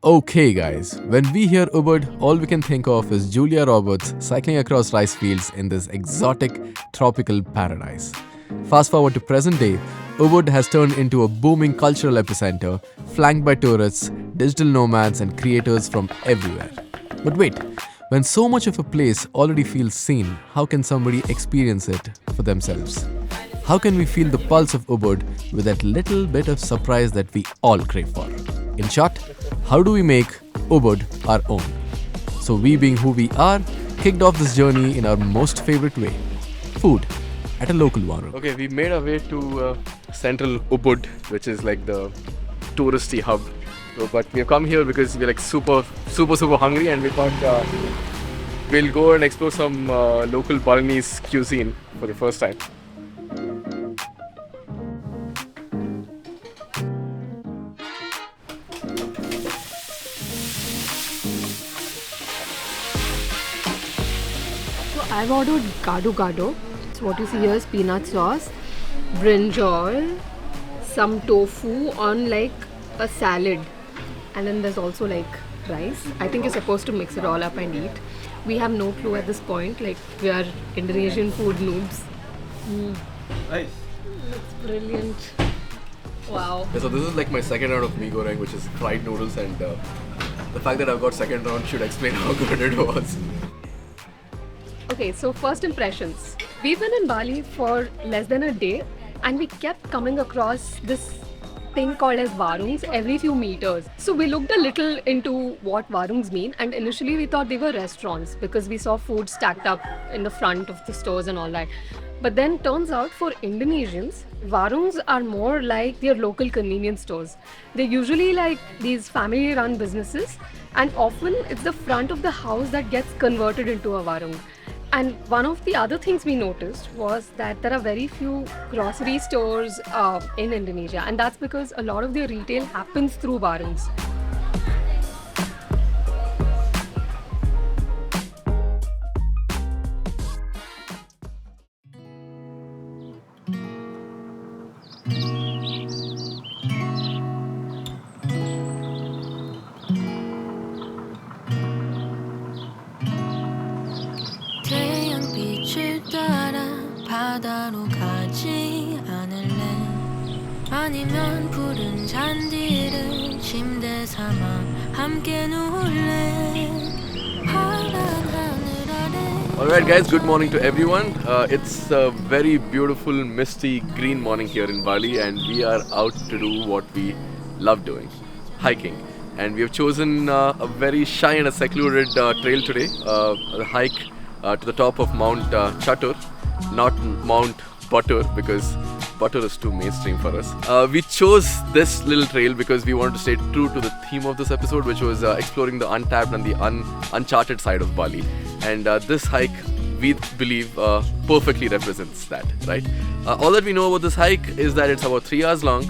Okay, guys, when we hear Ubud, all we can think of is Julia Roberts cycling across rice fields in this exotic tropical paradise. Fast forward to present day, Ubud has turned into a booming cultural epicenter, flanked by tourists, digital nomads, and creators from everywhere. But wait, when so much of a place already feels seen, how can somebody experience it for themselves? How can we feel the pulse of Ubud with that little bit of surprise that we all crave for? In short, how do we make Ubud our own? So we, being who we are, kicked off this journey in our most favorite way, food at a local warung. Okay, we made our way to central Ubud, which is like the touristy hub. So, but we have come here because we're like super hungry, and we thought we'll go and explore some local Balinese cuisine for the first time. I've ordered gado gado. So what you see here is peanut sauce, brinjal, some tofu on like a salad, and then there's also like rice. I think you're supposed to mix it all up and eat. We have no clue at this point, like we are Indonesian food noobs. Nice. Looks brilliant. Wow. Yeah, so this is like my second round of mee goreng, which is fried noodles, and the fact that I've got second round should explain how good it was. Okay, so first impressions. We've been in Bali for less than a day, and we kept coming across this thing called as warungs every few meters. So we looked a little into what warungs mean, and initially we thought they were restaurants because we saw food stacked up in the front of the stores and all that. But then turns out for Indonesians, warungs are more like their local convenience stores. They're usually like these family run businesses, and often it's the front of the house that gets converted into a warung. And one of the other things we noticed was that there are very few grocery stores in Indonesia, and that's because a lot of their retail happens through warungs. 태양빛을 따라 바다로 가지 않을래 아니면 푸른 잔디를 침대 삼아 함께 누울래 파란 하늘 아래 Alright guys, good morning to everyone. It's a very beautiful misty green morning here in Bali, and we are out to do what we love doing, hiking. And we have chosen a very shy and a secluded trail today, a hike to the top of Mt Catur, not Mount Butter, because butter is too mainstream for us. We chose this little trail because we wanted to stay true to the theme of this episode, which was exploring the untapped and the uncharted side of Bali. And this hike, we believe, perfectly represents that, right? All that we know about this hike is that it's about 3 hours long.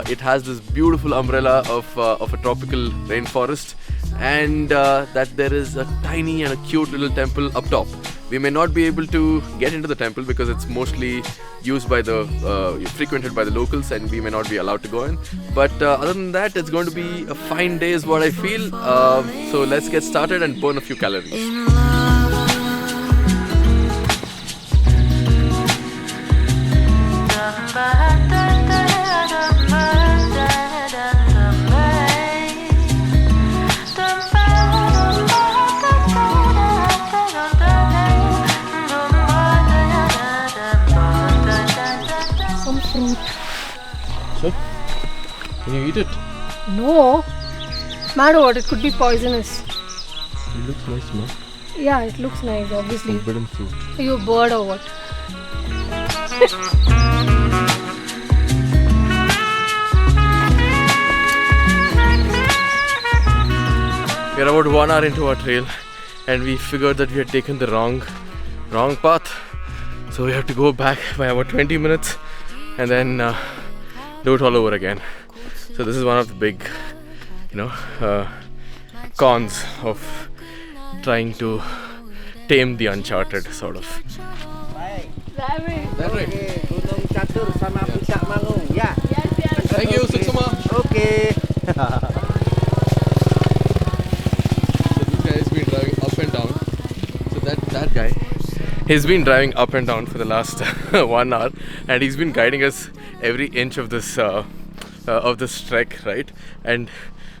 It has this beautiful umbrella of a tropical rainforest, and that there is a tiny and a cute little temple up top. We may not be able to get into the temple because it's mostly used by the frequented by the locals, and we may not be allowed to go in. But other than that, it's going to be a fine day is what I feel. So let's get started and burn a few calories. So, can you eat it? No. Matter what, it could be poisonous. It looks nice, man. Yeah, it looks nice, obviously. Forbidden fruit. Are you a bird or what? We are about 1 hour into our trail, and we figured that we had taken the wrong path. So we have to go back by about 20 minutes and then do it all over again. So this is one of the big, cons of trying to tame the uncharted, sort of. That way. Gunung Catur sama Puncak Mangung, ya. Yes. Thank you, Suksuma. Oke. that guy. He's been driving up and down for the last 1 hour, and he's been guiding us every inch of this trek, right? And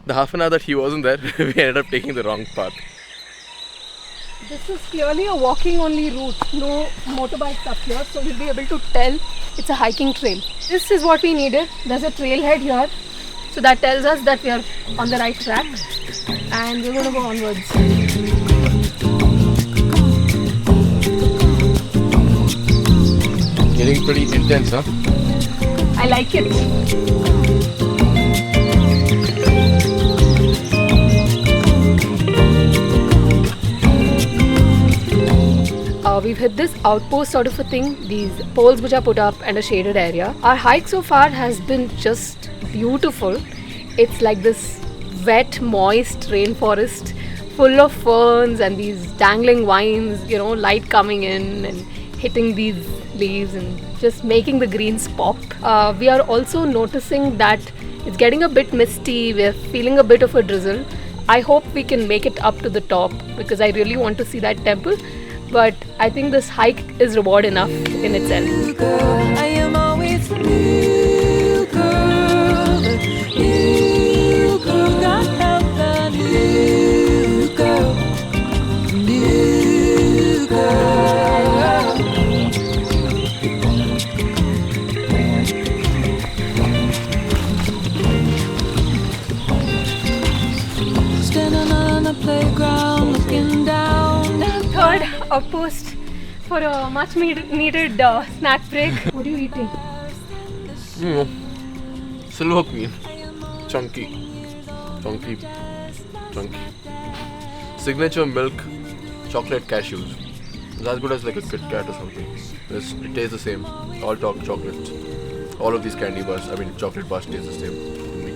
the half an hour that he wasn't there, we ended up taking the wrong path. This is clearly a walking only route, no motorbikes up here, so we'll be able to tell it's a hiking trail. This is what we needed. There's a trailhead here, so that tells us that we are on the right track, and we're going to go onwards. Getting pretty intense, huh? I like it. We've hit this outpost sort of a thing, these poles which are put up and a shaded area. Our hike so far has been just beautiful. It's like this wet, moist rainforest full of ferns and these dangling vines, light coming in and hitting these leaves and just making the greens pop. We are also noticing that it's getting a bit misty. We're feeling a bit of a drizzle. I hope we can make it up to the top because I really want to see that temple. But I think this hike is reward enough in itself. I am always new girl, new girl, got help the new girl, new girl. Standing on the playground looking down. Third outpost for a much needed snack break. What are you eating? Silver queen. Chunky. Signature milk chocolate cashews. It's as good as like a Kit Kat or something. It tastes the same. All chocolate. All of these candy bars, chocolate bars taste the same to me.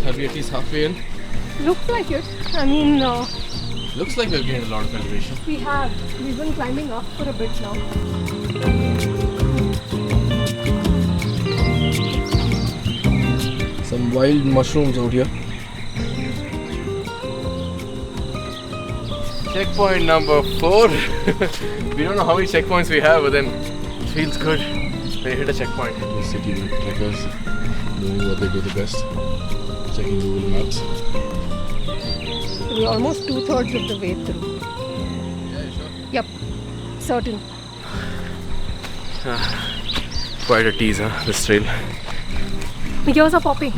Are we at least halfway in? Looks like it. Looks like we've gained a lot of elevation. We have. We've been climbing up for a bit now. Some wild mushrooms out here. Checkpoint number 4. We don't know how many checkpoints we have, but then it feels good when you hit a checkpoint. The city trekkers doing what they do the best. Checking Google Maps. We're almost 2/3 of the way through. Yeah, sure. Yep, certain. Quite a tease, huh? This trail. My ears are popping.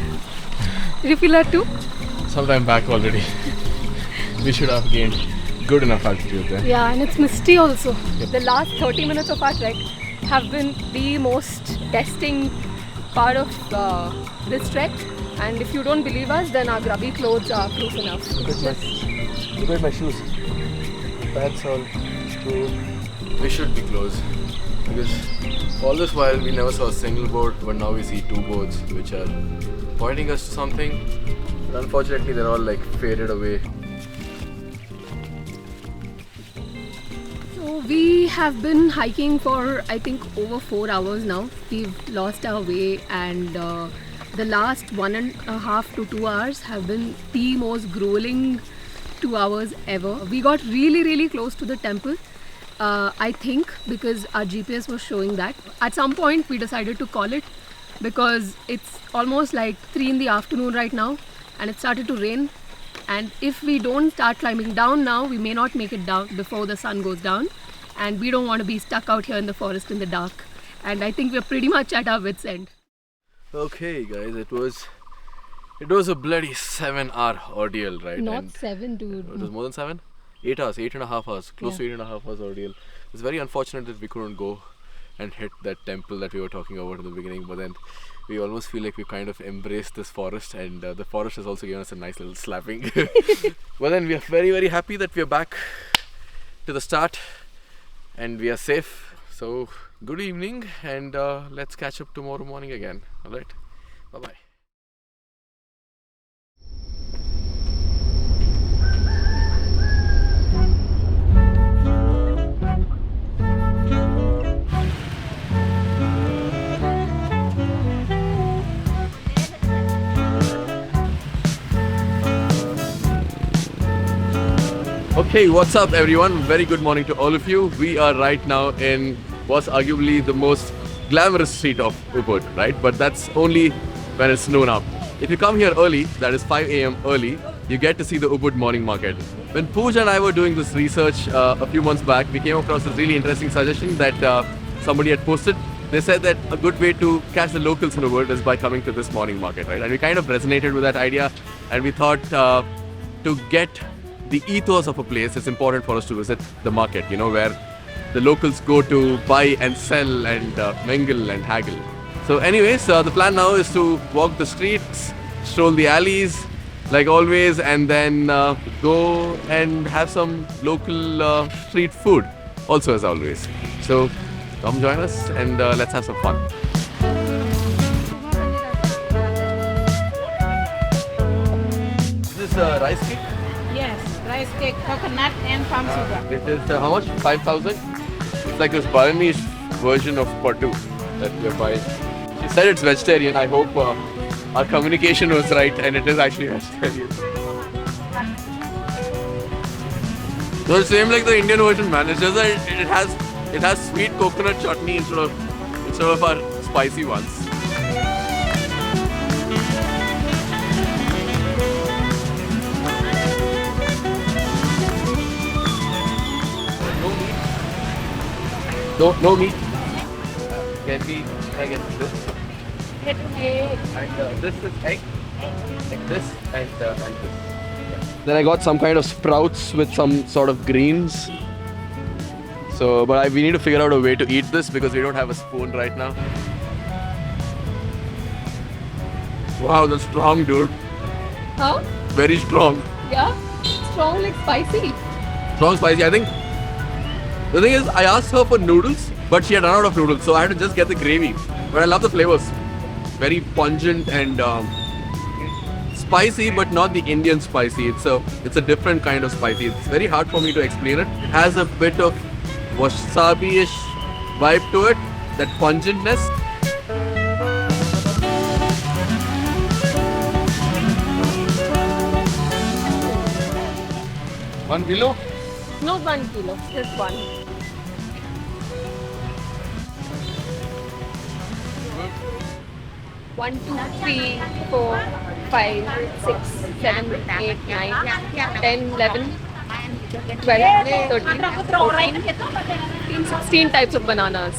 Did you feel that too? Sometime back already. We should have gained good enough altitude there. Yeah, and it's misty also. Yep. The last 30 minutes of our trek have been the most testing part of this trek. And if you don't believe us, then our grubby clothes are proof enough. Look at my shoes. Pants all screwed. We should be close. Because all this while we never saw a single board, but now we see 2 boards which are pointing us to something. But unfortunately, they're all like faded away. So we have been hiking for I think over 4 hours now. We've lost our way, and the last 1.5 to 2 hours have been the most grueling 2 hours ever. We got really close to the temple. I think because our GPS was showing that. At some point we decided to call it because it's almost like 3 in the afternoon right now and it started to rain, and if we don't start climbing down now, we may not make it down before the sun goes down, and we don't want to be stuck out here in the forest in the dark, and I think we're pretty much at our wits' end. Okay guys, it was a bloody 7-hour ordeal, right? Not And 7, dude. it was more than 7? 8 hours, 8.5 hours, close Yeah. to 8.5 hours ordeal. It's very unfortunate that we couldn't go and hit that temple that we were talking about in the beginning, but then we almost feel like we kind of embraced this forest, and the forest has also given us a nice little slapping. But then we are very happy that we are back to the start and we are safe. So good evening, and let's catch up tomorrow morning again. Alright, bye bye. Okay, what's up everyone? Very good morning to all of you. We are right now in what's arguably the most glamorous street of Ubud, right? But that's only when it's noon up. If you come here early, that is 5 a.m. early, you get to see the Ubud morning market. When Pooja and I were doing this research a few months back, we came across this really interesting suggestion that somebody had posted. They said that a good way to catch the locals in Ubud is by coming to this morning market, right? And we kind of resonated with that idea, and we thought to get the ethos of a place, it's important for us to visit the market, you know, where the locals go to buy and sell and mingle and haggle. So anyways, the plan now is to walk the streets, stroll the alleys, like always, and then go and have some local street food, also as always. So come join us and let's have some fun. Is this rice cake? Yes, rice cake, coconut and palm sugar. This is how much? 5,000? It's like this Balinese version of Padu that we are buying. She said it's vegetarian. I hope our communication was right and it is actually vegetarian. So it's same like the Indian version, man. It's just that it has sweet coconut chutney instead of our spicy ones. No meat. Can I get this? And this is egg. Like this and this. Yeah. Then I got some kind of sprouts with some sort of greens. So, but we need to figure out a way to eat this because we don't have a spoon right now. Wow, that's strong, dude. Huh? Very strong. Yeah? Strong like spicy. Strong spicy. I think the thing is, I asked her for noodles, but she had run out of noodles, so I had to just get the gravy. But I love the flavors. Very pungent and spicy, but not the Indian spicy. It's a different kind of spicy. It's very hard for me to explain it. It has a bit of wasabi-ish vibe to it, that pungentness. One kilo? Not 1 kilo, just one. One, two, three, 4, 5, 6, 7, 8, 9, 10, 11, 12, 13, 14, 15, 16 types of bananas.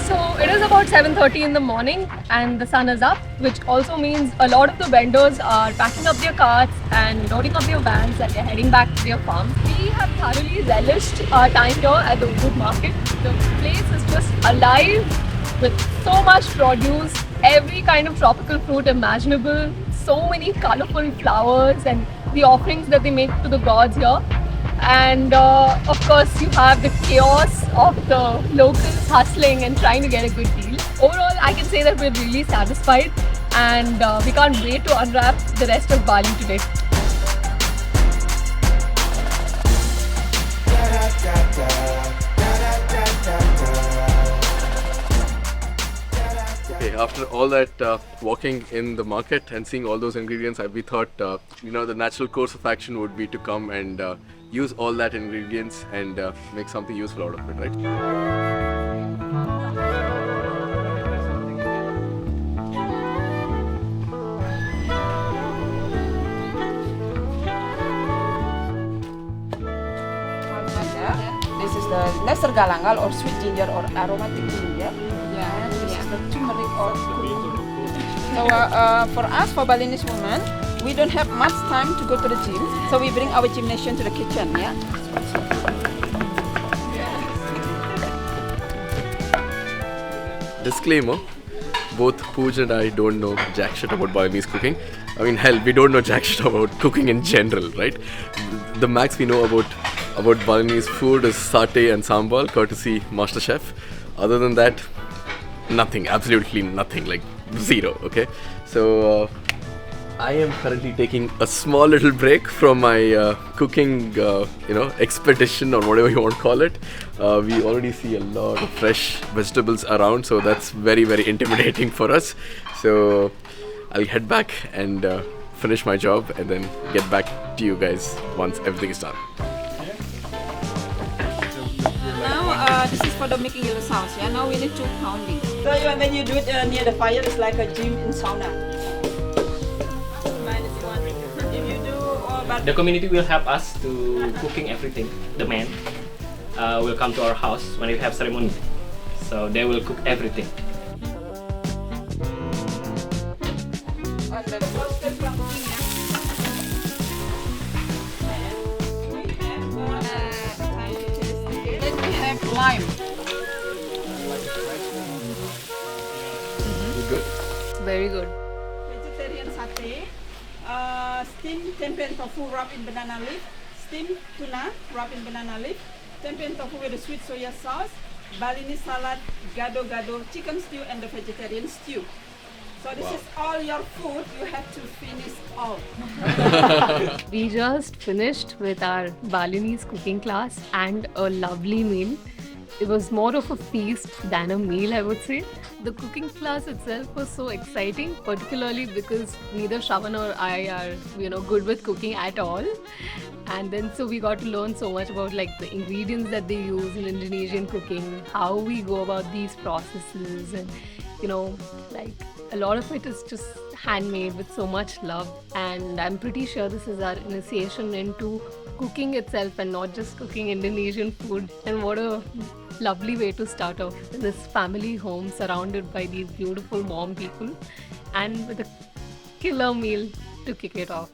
So it is about 7:30 in the morning and the sun is up, which also means a lot of the vendors are packing up their carts and loading up their vans and they're heading back to their farms. We have thoroughly relished our time here at the Ubud market. The place is just alive with so much produce, every kind of tropical fruit imaginable, so many colorful flowers and the offerings that they make to the gods here. And of course you have the chaos of the locals hustling and trying to get a good deal. Overall, I can say that we're really satisfied and we can't wait to unwrap the rest of Bali today. Okay, after all that walking in the market and seeing all those ingredients, we thought, the natural course of action would be to come and use all that ingredients and make something useful out of it, right? This is the lesser galangal or sweet ginger or aromatic ginger. Yeah, this is the turmeric or cumin. So for us, for Balinese women, we don't have much time to go to the gym, so we bring our gymnasium to the kitchen. Yeah. Disclaimer, both Pooja and I don't know jack shit about Balinese cooking. I mean, hell, we don't know jack shit about cooking in general, right? The max we know about Balinese food is satay and sambal, courtesy MasterChef. Other than that, nothing, absolutely nothing, like zero, okay? So, I am currently taking a small little break from my cooking, expedition or whatever you want to call it. We already see a lot of fresh vegetables around, so that's very, very intimidating for us. So I'll head back and finish my job and then get back to you guys once everything is done. Now this is for the making yellow sauce. Yeah. Now we need to pounding. So when you do it near the fire, it's like a gym in sauna. Minus one. If you do all but The community will help us to cooking everything. The men will come to our house when we have ceremony, so they will cook everything. the first step from cooking, yeah. Then we have lime. Good. Very good. Vegetarian satay. Steamed tempeh and tofu wrapped in banana leaf. Steamed tuna wrapped in banana leaf. Tempeh and tofu with a sweet soya sauce. Balinese salad, gado-gado, chicken stew, and the vegetarian stew. So this is all your food. You have to finish all. We just finished with our Balinese cooking class and a lovely meal. It was more of a feast than a meal, I would say. The cooking class itself was so exciting, particularly because neither Shravan or I are, good with cooking at all. And then so we got to learn so much about like the ingredients that they use in Indonesian cooking, how we go about these processes, and like a lot of it is just handmade with so much love. And I'm pretty sure this is our initiation into cooking itself and not just cooking Indonesian food. And what a lovely way to start off in this family home surrounded by these beautiful mom people and with a killer meal to kick it off.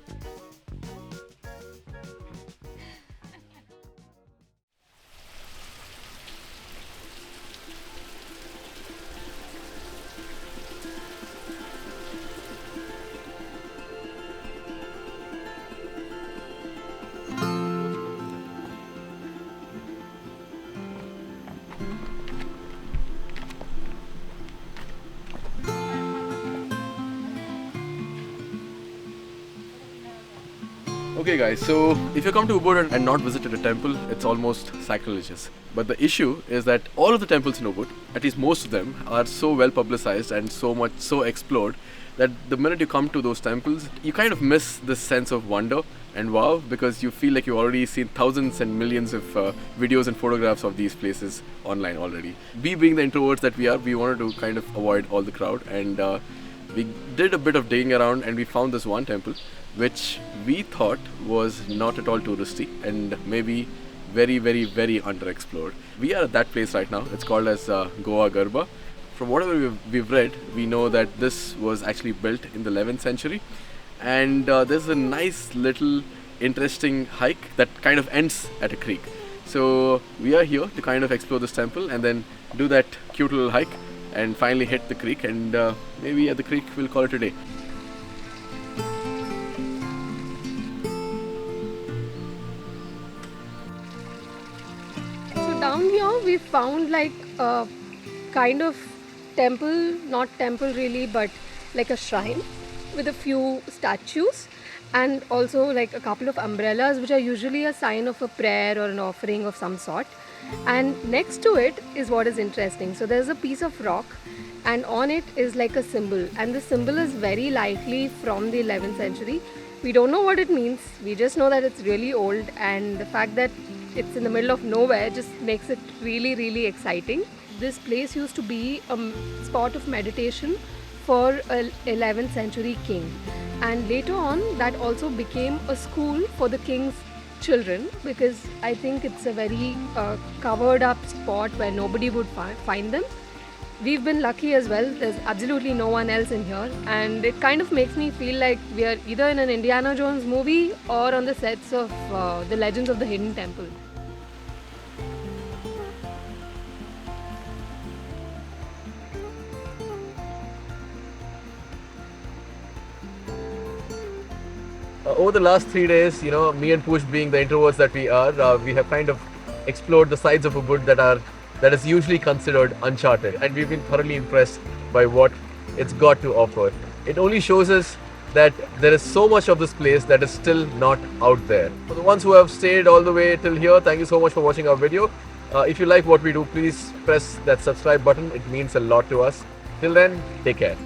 Okay guys, so if you come to Ubud and not visited a temple, it's almost sacrilegious. But the issue is that all of the temples in Ubud, at least most of them, are so well publicized and so explored that the minute you come to those temples, you kind of miss this sense of wonder and wow, because you feel like you've already seen thousands and millions of videos and photographs of these places online already. We being the introverts that we are, we wanted to kind of avoid all the crowd, and we did a bit of digging around and we found this one temple which we thought was not at all touristy and maybe very, very, very underexplored. We are at that place right now. It's called as Goa Garba. From whatever we've read, we know that this was actually built in the 11th century, and there's a nice little interesting hike that kind of ends at a creek. So we are here to kind of explore this temple and then do that cute little hike and finally hit the creek, and maybe at the creek we'll call it a day. Down here we found like a kind of temple, not temple really, but like a shrine with a few statues and also like a couple of umbrellas, which are usually a sign of a prayer or an offering of some sort. And next to it is what is interesting. So there's a piece of rock and on it is like a symbol, and the symbol is very likely from the 11th century. We don't know what it means, we just know that it's really old, and the fact that it's in the middle of nowhere just makes it really, really exciting. This place used to be a spot of meditation for an 11th century king, and later on that also became a school for the king's children, because I think it's a very covered up spot where nobody would find them. We've been lucky as well. There's absolutely no one else in here, and it kind of makes me feel like we are either in an Indiana Jones movie or on the sets of The Legends of the Hidden Temple. Over the last 3 days, me and Pooja being the introverts that we are, we have kind of explored the sides of Ubud that is usually considered uncharted, and we've been thoroughly impressed by what it's got to offer. It only shows us that there is so much of this place that is still not out there. For the ones who have stayed all the way till here, thank you so much for watching our video. If you like what we do, please press that subscribe button. It means a lot to us. Till then, take care.